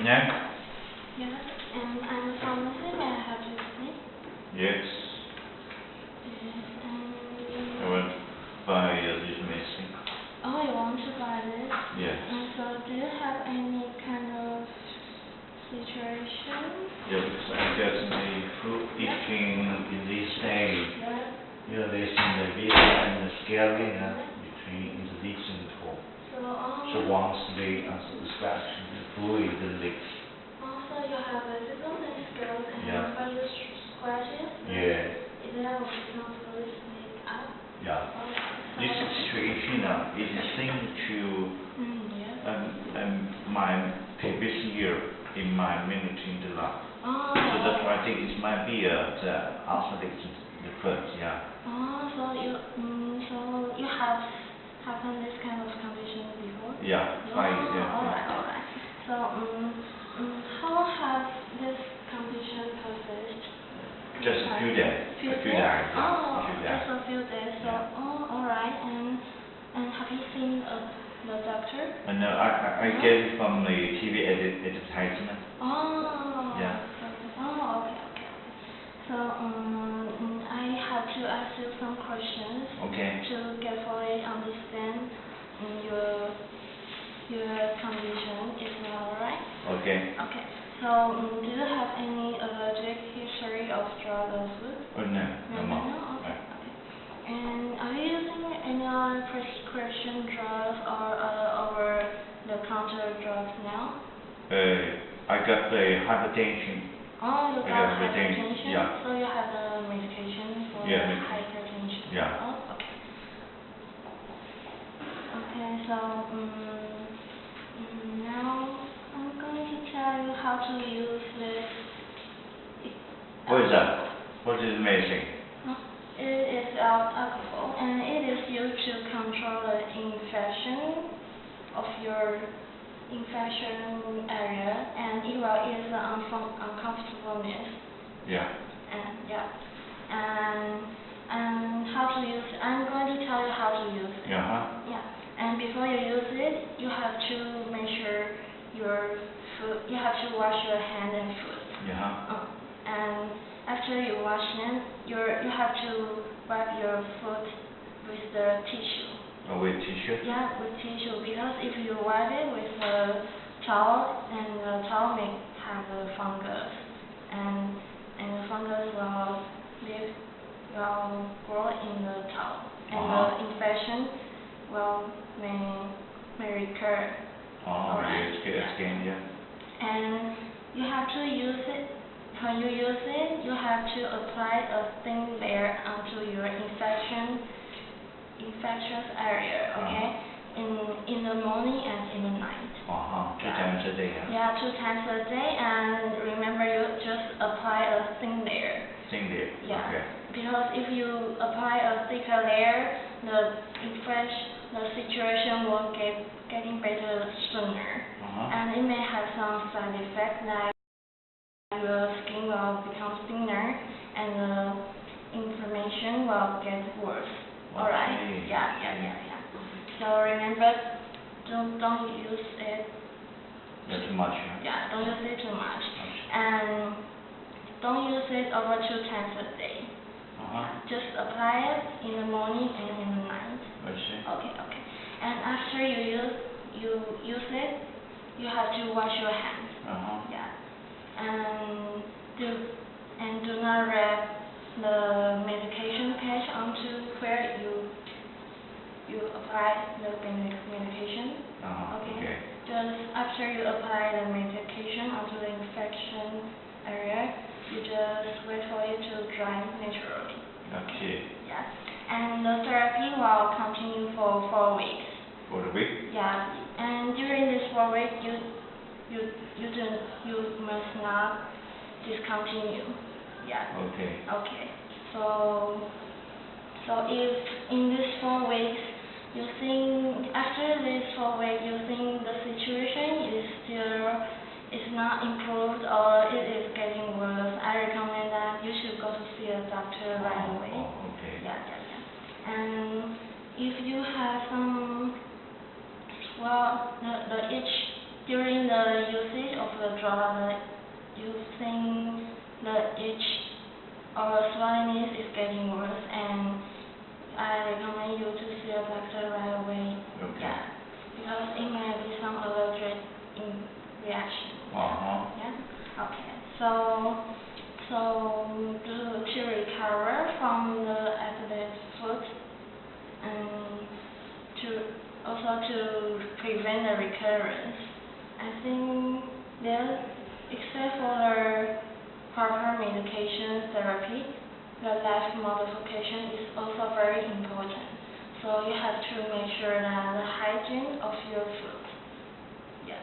name? Yes, and I'm a pharmacy. May I have your name? Yes. Yes, I want to buy this medicine. oh, you want to buy this? Yes. And so, do you have any kind of situation? Yeah, because I got the food itching in this stage. Yes. Yeah, there's the visa and the scary between the leaks and the toe. So once the scratch, the fluid leaks. Also, you have vesicles and scales and Yeah. further scratches? Yeah. That will become fluid leak out? Yeah. Okay. This situation is linked to Yes. my previous year in my military in the lab. Oh. So that's why I think it might be the ulcer the first, yeah. Oh, so you have happened this kind of condition before? Yeah, twice, yeah. Alright. So, how has this condition persist? Just a few days. Few days? Yeah. Oh, A few days. just a few days. So, Yeah. alright. And have you seen the doctor? No, I get it from the TV advertisement. Oh. Yeah. Oh, okay. So, I have to ask you some questions. Okay. To get fully understand your condition. Is that alright? Okay. Okay. So, do you have any allergic history of drug or food? Oh, no. No more. No? Okay. And are you using any other prescription drugs or over-the-counter drugs now? I got the hypertension. Oh, you got hypertension? Yeah. So you have the medication for hypertension? Yeah. Oh, okay. Okay, so now I'm going to tell you how to use this. What is that? What is medicine? It is alcohol, and it is used to control the infection of your infection area, and it will ease the uncomfortableness. Yeah. And how to use it. I'm going to tell you how to use it. Yeah. And before you use it, you have to make sure your food. You have to wash your hand and foot. Yeah. And after you wash them, you have to wipe your foot with the tissue. With tissue? Yeah, with tissue, because if you wipe it with a towel, and the towel may have the fungus, and the fungus will grow in the towel, and the infection may recur. Alright. Skin, yeah. And you have to use it. When you use it, you have to apply a thin layer onto your infectious area, okay? In the morning and in the night. 2 times a day. Yeah, 2 times a day, and remember you just apply a thin layer. Thin layer. Yeah. Okay. Because if you apply a thicker layer, the situation will getting better sooner. And it may have some side effects like your skin will become thinner and the inflammation will get worse. Alright? Yeah. So remember, don't use it too much. Yeah, don't use it too much. And don't use it over 2 times a day. Just apply it in the morning and in the night. I see. Okay. And after you use it, you have to wash your hands. Yeah. And do not wrap the medication patch onto where you apply the medication. Okay. Just after you apply the medication onto the infection area, you just wait for it to dry naturally. Okay. Yeah. And the therapy will continue for 4 weeks. For a week? Yeah. And during this 4 weeks, you must not discontinue. Yeah. Okay. So if in these 4 weeks after these 4 weeks you think the situation is not improved or it is getting worse, I recommend that you should go to see a doctor right away. Okay. Yeah. And if you have some, the itch during the usage of the drug, you think the itch or swelling is getting worse, and I recommend you to see a doctor right away. Okay. Yeah, because it may be some allergic reaction. Yeah. Okay. So to recover from the athlete's foot, and to prevent the recurrence, I think except for the proper medication therapy, the life modification is also very important. So you have to make sure that the hygiene of your foot. Yeah.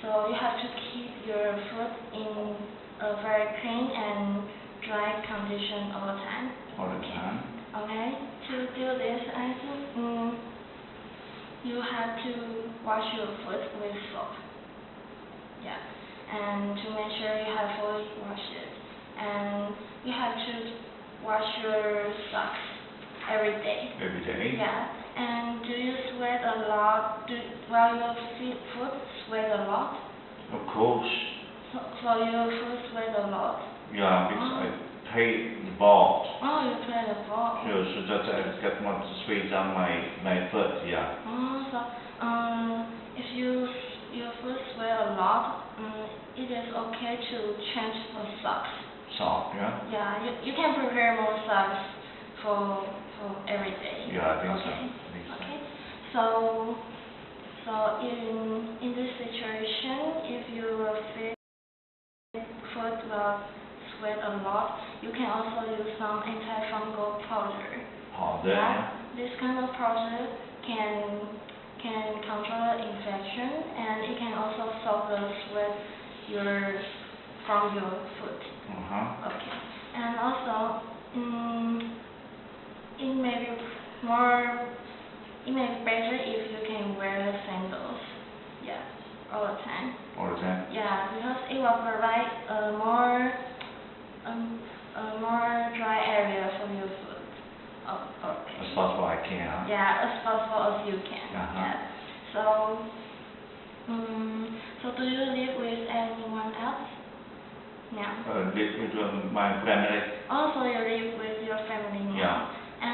So you have to keep your foot in a very clean and dry condition all the time. All the time. Okay. To do this, I think you have to wash your foot with soap. Yeah. And to make sure you have fully washed it. And you have to wash your socks every day. Every day? Yeah. And do you sweat a lot? While your foot sweat a lot? Of course. So your foot sweat a lot? Yeah, because I play the ball. Oh, you play the ball. So that I get more sweat on my foot, yeah. Oh, so if your foot sweat a lot, it is okay to change the socks. Sock, yeah? Yeah, you can prepare more socks for every day. Yeah, I think okay. so. Okay. So in this situation, if your foot will sweat a lot, you can also use some antifungal powder. Powder? Yeah. This kind of powder can control the infection, and it can also stop the sweat from your foot. Okay. And also, it may be better if you can wear the sandals. Yeah, all the time. All the time? Yeah, because it will provide a more dry area for your foot. Oh, okay. As possible I can. Yeah, as possible as you can. Yeah. So do you live with anyone else? No. Live with my family. Also, you live with your family now. Yeah.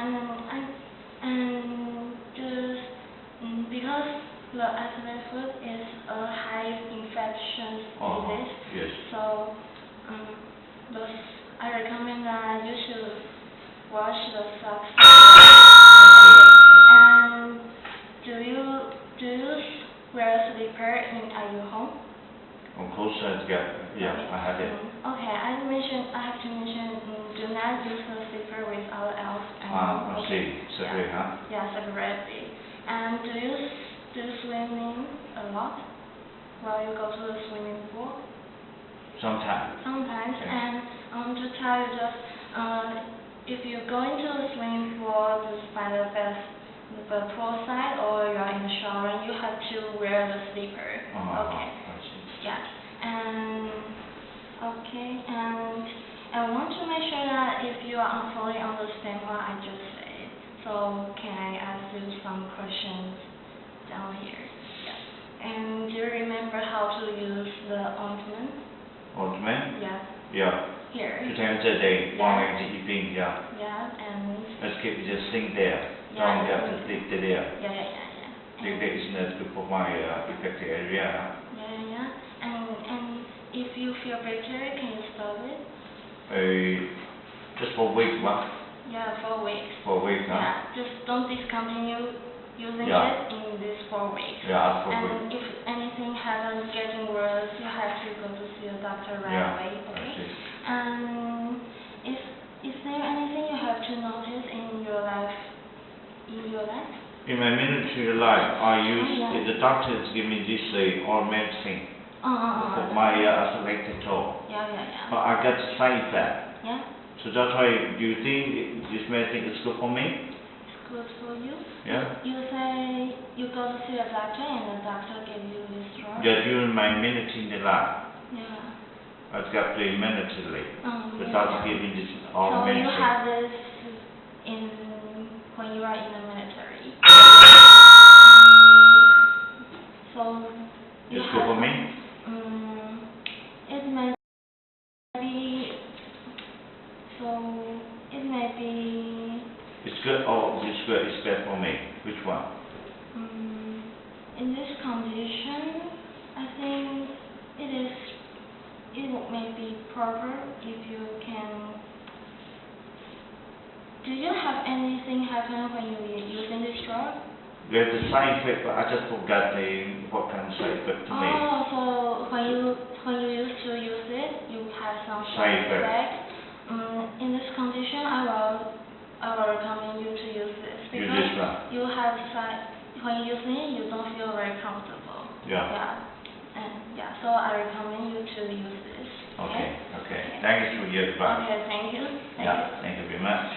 And just because the athlete foot is a high infection disease. Yes. So I recommend that you should wash the socks. And do you wear a slipper at your home? Of course, I have it. Okay, I have to mention, do not use the slipper without else. I see. Separate, huh? Yeah, separately. And do you swimming a lot while you go to the swimming pool? Sometimes. Sometimes. Yeah. And to tell you just, if you're going to the swimming pool just by the pool side, or you're in the shower, you have to wear the slipper. Okay. I see. Yeah. And I want to make sure that if you fully understand what I just said, so can I ask you some questions down here? Yeah. And do you remember how to use the ointment? Ointment? Yeah. Yeah. Here. 2 times a day, 1 in the evening, yeah. Yeah, and Let's keep it just sink there. Don't have to stick it there. Yeah. That is not good for my affected area. Yeah. And if you feel better, can you stop it? Just for a week, what? Yeah, 4 weeks. 4 weeks, huh? Yeah, just don't discontinue using it in these 4 weeks. Yeah, 4 weeks. And if anything happens getting worse, you have to go to see a doctor right away. Okay. I see. And is there anything you have to notice in your life? In my military life, I used the doctors give me this all medicine for my selected toe. Yeah. But I got side effect. Yeah. So that's why, do you think this medicine is good for me? It's good for you? Yeah. You say you go to see a doctor and the doctor gave you this drug? Yeah, during my military life. Yeah. I got the military. The doctor gave me this all medicine. So you have this when you are in the military. So you good for me? It may be, so it may be. It's good or it's good, it's bad for me. Which one? In this condition, I think it may be proper if you can. Do you have anything happen when you are using this drug? There's a side effect, but I just forgot what kind of side effect to me. Oh, so when you used to use it, you have some Side effect. In this condition, I will recommend you to use this Use because this one. you have when you using it, you don't feel very comfortable. Yeah. Yeah. And yeah, so I recommend you to use this. Okay. Thank you for your advice. Okay, thank you. Thank you very much.